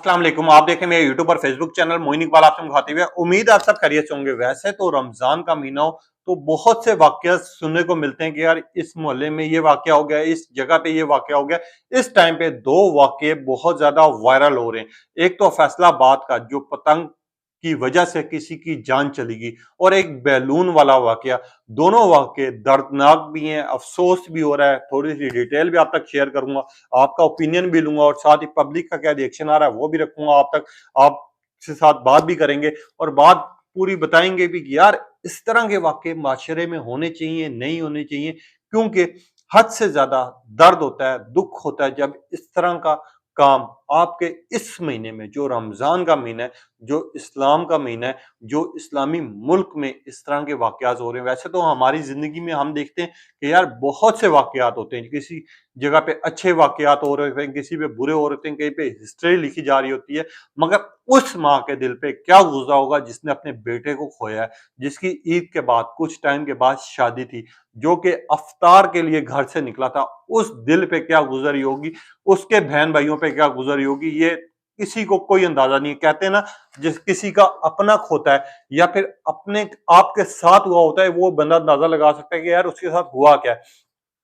अस्सलाम वालेकुम। आप देखें मेरे यूट्यूब और फेसबुक चैनल मोइन इकबाल आपसे मुखातिब है। उम्मीद आप सब खैरियत से होंगे। वैसे तो रमजान का महीना हो तो बहुत से वाकया सुनने को मिलते हैं कि यार इस मोहल्ले में ये वाकया हो गया, इस जगह पे ये वाकया हो गया। इस टाइम पे दो वाकये बहुत ज्यादा वायरल हो रहे हैं। एक तो फैसलाबाद का जो पतंग की वजह से किसी की जान चली गई, और एक बैलून वाला वाकया। दोनों वाकये दर्दनाक भी हैं, अफसोस भी हो रहा है। थोड़ी सी डिटेल भी आप तक शेयर करूंगा, आपका ओपिनियन भी लूंगा, और साथ ही पब्लिक का क्या रिएक्शन आ रहा है वो भी रखूंगा आप तक। आपसे साथ बात भी करेंगे और बात पूरी बताएंगे भी कि यार इस तरह के वाकये माशरे में होने चाहिए, नहीं होने चाहिए, क्योंकि हद से ज्यादा दर्द होता है, दुख होता है जब इस तरह का काम आपके इस महीने में, जो रमजान का महीना है, जो इस्लाम का महीना है, जो इस्लामी मुल्क में इस तरह के वाकयात हो रहे हैं। वैसे तो हमारी जिंदगी में हम देखते हैं कि यार बहुत से वाकयात होते हैं, किसी जगह पे अच्छे वाकयात हो रहे होते हैं, किसी पे बुरे हो रहे हैं, कहीं पे हिस्ट्री लिखी जा रही होती है। मगर उस माँ के दिल पे क्या गुजरा होगा जिसने अपने बेटे को खोया है, जिसकी ईद के बाद कुछ टाइम के बाद शादी थी, जो कि अफ्तार के लिए घर से निकला था, उस दिल पे क्या गुजरी होगी, उसके बहन भाइयों पे क्या गुजरी होगी, ये किसी को कोई अंदाजा नहीं है। कहते हैं ना, जिस किसी का अपना खोता है या फिर अपने आपके साथ हुआ होता है, वो बंदा अंदाजा लगा सकता है कि यार उसके साथ हुआ क्या है।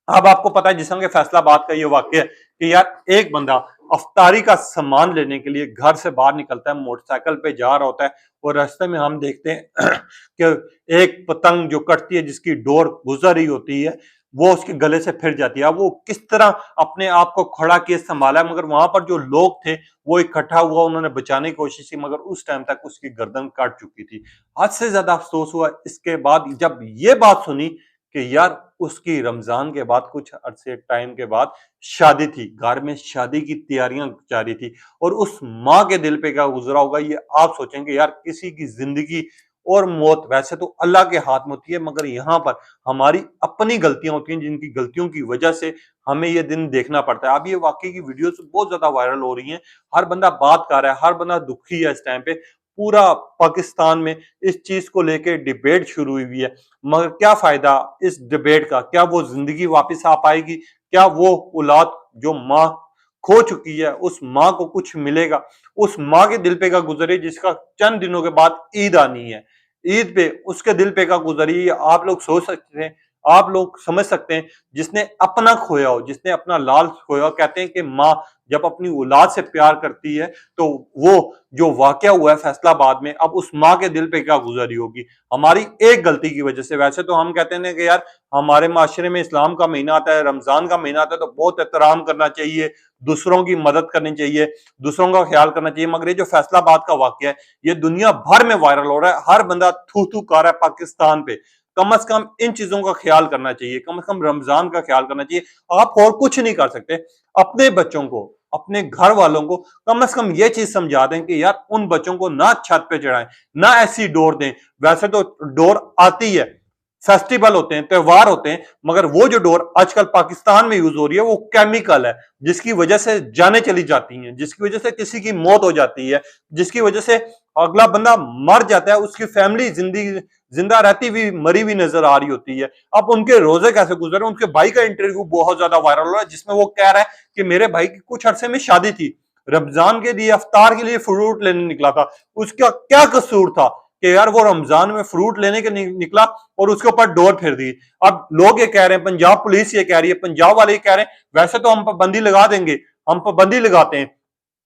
अब आपको पता है जिस तरह के फैसलाबाद का ये वाक्य है कि यार एक बंदा अफ्तारी का सामान लेने के लिए घर से बाहर निकलता है, मोटरसाइकिल पे जा रहा होता है, और रास्ते में हम देखते हैं कि एक पतंग जो कटती है, जिसकी डोर गुजर रही होती है, वो उसके गले से फिर जाती है। अब वो किस तरह अपने आप को खड़ा किए, संभाला, मगर वहां पर जो लोग थे वो इकट्ठा हुआ, उन्होंने बचाने की कोशिश की, मगर उस टाइम तक उसकी गर्दन काट चुकी थी। हद से ज्यादा अफसोस हुआ इसके बाद जब ये बात सुनी कि यार उसकी रमजान के बाद कुछ अरसे टाइम के बाद शादी थी, घर में शादी की तैयारियां जारी थी, और उस माँ के दिल पे क्या गुजरा होगा ये आप सोचेंगे। यार किसी की जिंदगी और मौत वैसे तो अल्लाह के हाथ में होती है, मगर यहाँ पर हमारी अपनी गलतियां होती हैं, जिनकी गलतियों की वजह से हमें ये दिन देखना पड़ता है। अब ये वाकई की वीडियोस बहुत ज्यादा वायरल हो रही हैं, हर बंदा बात कर रहा है, हर बंदा दुखी है इस टाइम पे। पूरा पाकिस्तान में इस चीज को लेके डिबेट शुरू हुई है, मगर क्या फायदा इस डिबेट का? क्या वो जिंदगी वापस आ पाएगी? क्या वो औलाद जो माँ खो चुकी है, उस माँ को कुछ मिलेगा? उस माँ के दिल पे का गुजरे जिसका चंद दिनों के बाद ईद आनी है, ईद पे उसके दिल पे का गुजरी, आप लोग सोच सकते हैं, आप लोग समझ सकते हैं। जिसने अपना खोया हो, जिसने अपना लाल खोया हो, कहते हैं कि माँ जब अपनी औलाद से प्यार करती है तो वो जो वाकया हुआ है फैसलाबाद में, अब उस माँ के दिल पे क्या गुजरी होगी हमारी एक गलती की वजह से। वैसे तो हम कहते हैं कि यार हमारे माशरे में इस्लाम का महीना आता है, रमजान का महीना आता है, तो बहुत एहतराम करना चाहिए, दूसरों की मदद करनी चाहिए, दूसरों का ख्याल करना चाहिए। मगर ये जो फैसलाबाद का वाकया है, ये दुनिया भर में वायरल हो रहा है, हर बंदा थू थू कर रहा है पाकिस्तान पे। कम से कम इन चीजों का ख्याल करना चाहिए, कम से कम रमजान का ख्याल करना चाहिए। आप और कुछ नहीं कर सकते, अपने बच्चों को, अपने घर वालों को कम से कम ये चीज समझा दें कि यार उन बच्चों को ना छत पे चढ़ाएं, ना ऐसी डोर दें। वैसे तो डोर आती है, फेस्टिवल होते हैं, त्योहार होते हैं, मगर वो जो डोर आजकल पाकिस्तान में यूज हो रही है वो केमिकल है, जिसकी वजह से जानें चली जाती हैं, जिसकी वजह से किसी की मौत हो जाती है, जिसकी वजह से अगला बंदा मर जाता है, उसकी फैमिली जिंदगी जिंदा रहती हुई मरी हुई नजर आ रही होती है। अब उनके रोजे कैसे गुजरे? उनके भाई का इंटरव्यू बहुत ज्यादा वायरल हो रहा है, जिसमें वो कह रहा है कि मेरे भाई की कुछ अरसे में शादी थी, रमजान के लिए अफ्तार के लिए फ्रूट लेने निकला था, उसका क्या कसूर था कि यार वो रमजान में फ्रूट लेने के निकला और उसके ऊपर डोर फेर दी। अब लोग ये कह रहे हैं, पंजाब पुलिस ये कह रही है, पंजाब वाले ये कह रहे हैं वैसे तो हम पाबंदी लगा देंगे, हम पाबंदी लगाते हैं,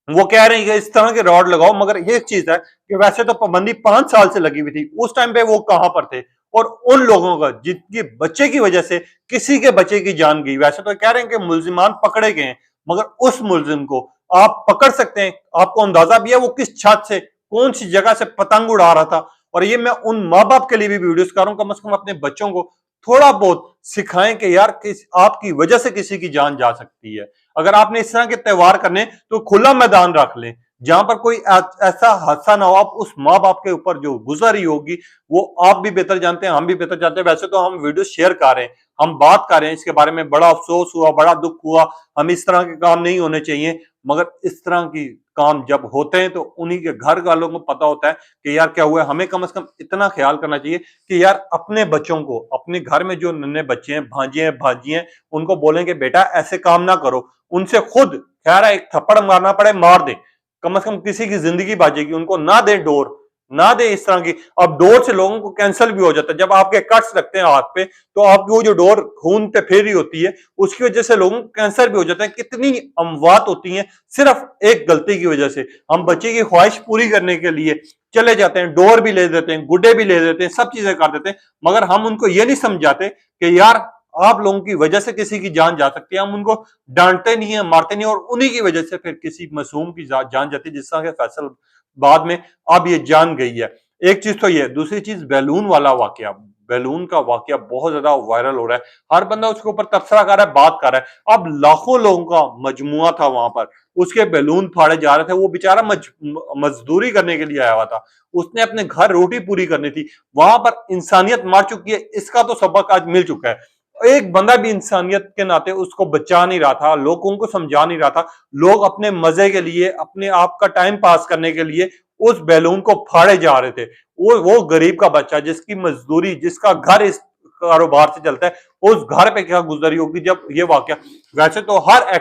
वो कह रहे हैं कि इस तरह के रॉड लगाओ। मगर ये चीज है कि वैसे तो पाबंदी 5 साल से लगी हुई थी, उस टाइम पे वो कहां पर थे? और उन लोगों का जिनके बच्चे की वजह से किसी के बच्चे की जान गई, वैसे तो कह रहे हैं कि मुलजिमान पकड़े गए हैं, मगर उस मुलजिम को आप पकड़ सकते हैं, आपको अंदाजा भी है वो किस छत से, कौन सी जगह से पतंग उड़ा रहा था। और ये मैं उन माँ बाप के लिए भी वीडियोस कर रहा हूं, कम से कम अपने बच्चों को थोड़ा बहुत सिखाएं कि यार आपकी वजह से किसी की जान जा सकती है। अगर आपने इस तरह के त्योहार करने तो खुला मैदान रख लें, जहां पर कोई ऐसा हादसा ना हो। आप उस माँ बाप के ऊपर जो गुजरी होगी वो आप भी बेहतर जानते हैं, हम भी बेहतर जानते हैं। वैसे तो हम वीडियो शेयर कर रहे हैं, हम बात कर रहे हैं इसके बारे में, बड़ा अफसोस हुआ, बड़ा दुख हुआ, हम इस तरह के काम नहीं होने चाहिए। मगर इस तरह की काम जब होते हैं तो उन्हीं के घर वालों को पता होता है कि यार क्या हुआ है। हमें कम से कम इतना ख्याल करना चाहिए कि यार अपने बच्चों को, अपने घर में जो नन्हे बच्चे हैं, भांजे हैं, भाजी हैं, उनको बोलें कि बेटा ऐसे काम ना करो। उनसे खुद खैर एक थप्पड़ मारना पड़े मार दे, कम से कम किसी की जिंदगी बाजेगी। उनको ना दें डोर, ना दे इस तरह की। अब डोर से लोगों को कैंसर भी हो जाता है। जब आपके कट्स लगते हैं हाथ पे, तो आपकी वो जो डोर खून पे फेर रही होती है, उसकी वजह से लोगों को कैंसर भी हो जाता है। कितनी अमवात होती हैं सिर्फ एक गलती की वजह से। हम बच्चे की ख्वाहिश पूरी करने के लिए चले जाते हैं, डोर भी ले देते हैं, गुड्डे भी ले देते हैं, सब चीजें कर देते हैं, मगर हम उनको ये नहीं समझाते कि यार आप लोगों की वजह से किसी की जान जा सकती है। हम उनको डांटते नहीं है, मारते नहीं, और उन्हीं की वजह से फिर किसी मासूम की जान जाती है, जिस तरह के फैसल बाद में अब ये जान गई है। एक चीज तो ये, दूसरी चीज बैलून वाला वाकया, बैलून का वाकया बहुत ज्यादा वायरल हो रहा है। हर बंदा उसके ऊपर तबसरा कर रहा है, बात कर रहा है। अब लाखों लोगों का मजमुआ था वहां पर, उसके बैलून फाड़े जा रहे थे। वो बेचारा मजदूरी करने के लिए आया हुआ था, उसने अपने घर रोटी पूरी करनी थी। वहां पर इंसानियत मार चुकी है, इसका तो सबक आज मिल चुका है। एक बंदा भी इंसानियत के नाते उसको बचा नहीं रहा था, लोगों को समझा नहीं रहा था। लोग अपने मजे के लिए, अपने आप का टाइम पास करने के लिए उस बैलून को फाड़े जा रहे थे। वो गरीब का बच्चा जिसकी मजदूरी, जिसका घर इस कारोबार से चलता है, उस घर पे क्या गुजरी होगी जब ये वाकया। वैसे तो हर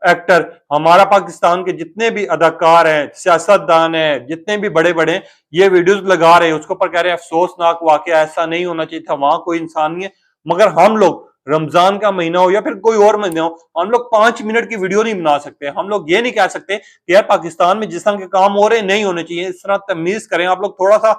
एक्टर हमारा पाकिस्तान के जितने भी अदाकार हैं, सियासतदान हैं, जितने भी बड़े बड़े, ये वीडियोस लगा रहे हैं, उसके ऊपर कह रहे हैं अफसोसनाक वाकया, ऐसा नहीं होना चाहिए था, वहां कोई इंसान नहीं है। मगर हम लोग रमजान का महीना हो या फिर कोई और महीना हो, हम लोग 5 मिनट की वीडियो नहीं बना सकते। हम लोग ये नहीं कह सकते कि यार पाकिस्तान में जिस तरह के काम हो रहे हैं नहीं होने चाहिए। इस तरह तमीज करें। आप लोग थोड़ा सा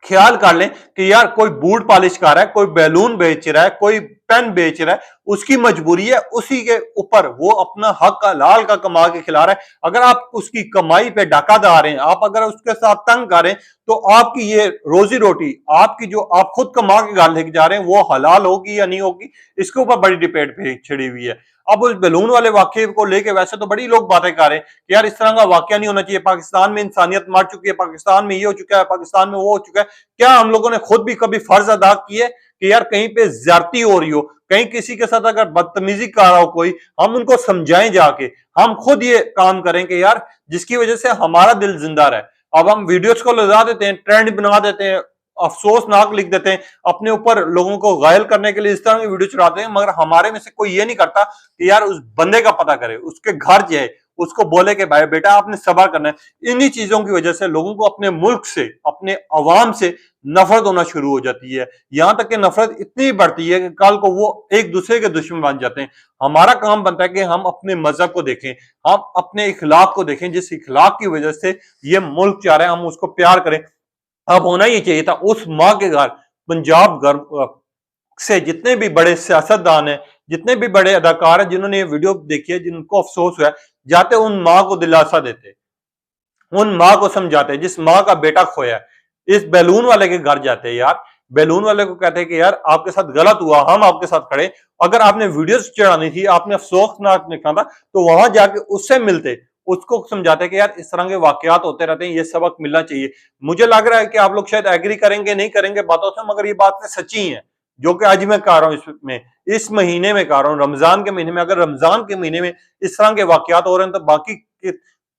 ख्याल कर लें कि यार कोई बूट पॉलिश कर रहा है, कोई बैलून बेच रहा है, कोई पेन बेच रहा है, उसकी मजबूरी है, उसी के ऊपर वो अपना हक हलाल का कमा के खिला रहा है। अगर आप उसकी कमाई पे डाका डाल रहे हैं, आप अगर उसके साथ तंग कर रहे हैं, तो आपकी ये रोजी रोटी, आपकी जो आप खुद कमा के घर लेके जा रहे हैं, वो हलाल होगी या नहीं होगी, इसके ऊपर बड़ी डिबेट पे छिड़ी हुई है। अब उस बैलून वाले वाक्य को लेके वैसे तो बड़ी लोग बातें कर रहे हैं कि यार इस तरह का वाक्य नहीं होना चाहिए, पाकिस्तान में इंसानियत मर चुकी है, पाकिस्तान में ये हो चुका है, पाकिस्तान में वो हो चुका है। क्या हम लोगों ने खुद भी कभी फर्ज अदा किए कि यार कहीं पे ज्यादती हो रही हो, कहीं किसी के साथ अगर बदतमीजी कर रहा हो कोई, हम उनको समझाएं जाके। हम खुद ये काम करें कि यार जिसकी वजह से हमारा दिल जिंदा रहे। अब हम वीडियोस को लगा देते हैं, ट्रेंड बना देते हैं, अफसोसनाक लिख देते हैं, अपने ऊपर लोगों को घायल करने के लिए इस तरह की वीडियो चढ़ाते हैं, मगर हमारे में से कोई ये नहीं करता कि यार उस बंदे का पता करे, उसके घर जाए, उसको बोले कि भाई बेटा आपने सब्र करना है। इन्हीं चीजों की वजह से लोगों को अपने मुल्क से, अपने अवाम से नफरत होना शुरू हो जाती है। यहां तक कि नफरत इतनी बढ़ती है कि कल को वो एक दूसरे के दुश्मन बन जाते हैं। हमारा काम बनता है कि हम अपने मजहब को देखें, हम अपने इखलाक को देखें, जिस इखलाक की वजह से ये मुल्क चाह रहे हैं, हम उसको प्यार करें। अब होना ही चाहिए था उस माँ के घर, पंजाब घर से जितने भी बड़े सियासतदान हैं, जितने भी बड़े अदाकार हैं, जिन्होंने ये वीडियो देखी है, जिनको अफसोस हुआ है, जाते उन माँ को दिलासा देते, उन माँ को समझाते, जिस माँ का बेटा खोया है। इस बैलून वाले के घर जाते यार, बैलून वाले को कहते हैं कि यार आपके साथ गलत हुआ, हम आपके साथ खड़े। अगर आपने वीडियोस चढ़ानी थी, आपने अफसोसनाक लिखना था, तो वहां जाके उससे मिलते, उसको समझाते कि यार इस तरह के वाकयात होते रहते हैं, ये सबक मिलना चाहिए। मुझे लग रहा है कि आप लोग शायद एग्री करेंगे, नहीं करेंगे बातों से, मगर ये बातें सच्ची हैं जो कि आज मैं कह रहा हूं। इसमें इस महीने में कह रहा हूं, रमजान के महीने में, अगर रमजान के महीने में इस तरह के वाकयात हो रहे हैं, तो बाकी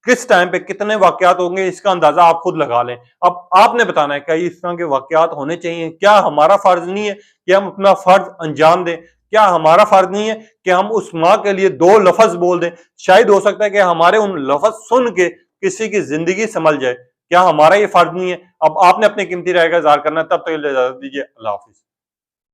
किस टाइम पे कितने वाकयात होंगे इसका अंदाजा आप खुद लगा लें। अब आपने बताना है क्या इस तरह के वाकयात होने चाहिए? क्या हमारा फर्ज नहीं है कि हम अपना फर्ज अंजाम दें? क्या हमारा फर्ज नहीं है कि हम उस माँ के लिए 2 लफ्ज बोल दें? शायद हो सकता है कि हमारे उन लफ्ज सुन के किसी की जिंदगी संभल जाए। क्या हमारा ये फर्ज नहीं है? अब आपने अपनी कीमती राय का इज़हार करना है, तब तक इजाजत दीजिए। अल्लाह हाफिज।